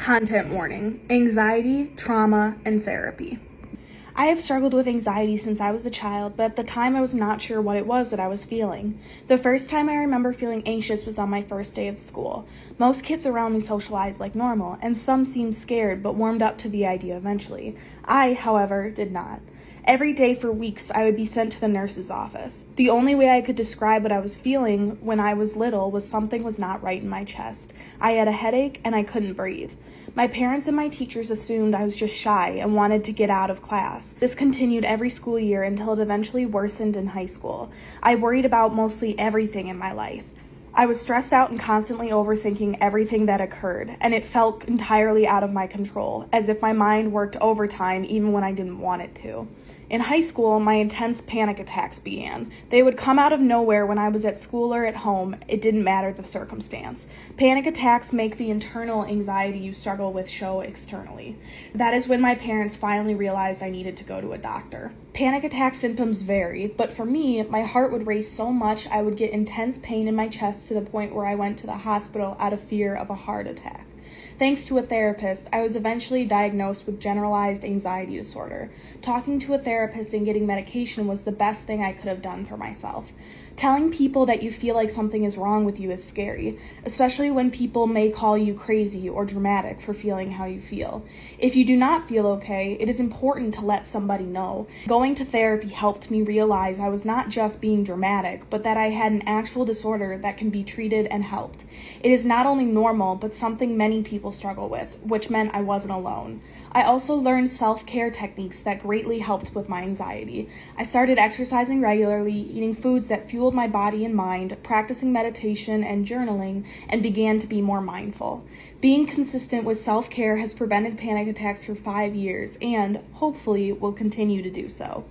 Content warning: anxiety, trauma, and therapy. I have struggled with anxiety since I was a child, but at the time I was not sure what it was that I was feeling. The first time I remember feeling anxious was on my first day of school. Most kids around me socialized like normal, and some seemed scared but warmed up to the idea eventually. I, however, did not. Every day for weeks, I would be sent to the nurse's office. The only way I could describe what I was feeling when I was little was something was not right in my chest. I had a headache and I couldn't breathe. My parents and my teachers assumed I was just shy and wanted to get out of class. This continued every school year until it eventually worsened in high school. I worried about mostly everything in my life. I was stressed out and constantly overthinking everything that occurred, and it felt entirely out of my control, as if my mind worked overtime even when I didn't want it to. In high school, my intense panic attacks began. They would come out of nowhere when I was at school or at home. It didn't matter the circumstance. Panic attacks make the internal anxiety you struggle with show externally. That is when my parents finally realized I needed to go to a doctor. Panic attack symptoms vary, but for me, my heart would race so much I would get intense pain in my chest to the point where I went to the hospital out of fear of a heart attack. Thanks to a therapist, I was eventually diagnosed with generalized anxiety disorder. Talking to a therapist and getting medication was the best thing I could have done for myself. Telling people that you feel like something is wrong with you is scary, especially when people may call you crazy or dramatic for feeling how you feel. If you do not feel okay, it is important to let somebody know. Going to therapy helped me realize I was not just being dramatic, but that I had an actual disorder that can be treated and helped. It is not only normal, but something many people struggle with, which meant I wasn't alone. I also learned self-care techniques that greatly helped with my anxiety. I started exercising regularly, eating foods that fueled my body and mind, practicing meditation and journaling, and began to be more mindful. Being consistent with self-care has prevented panic attacks for 5 years and, hopefully, will continue to do so.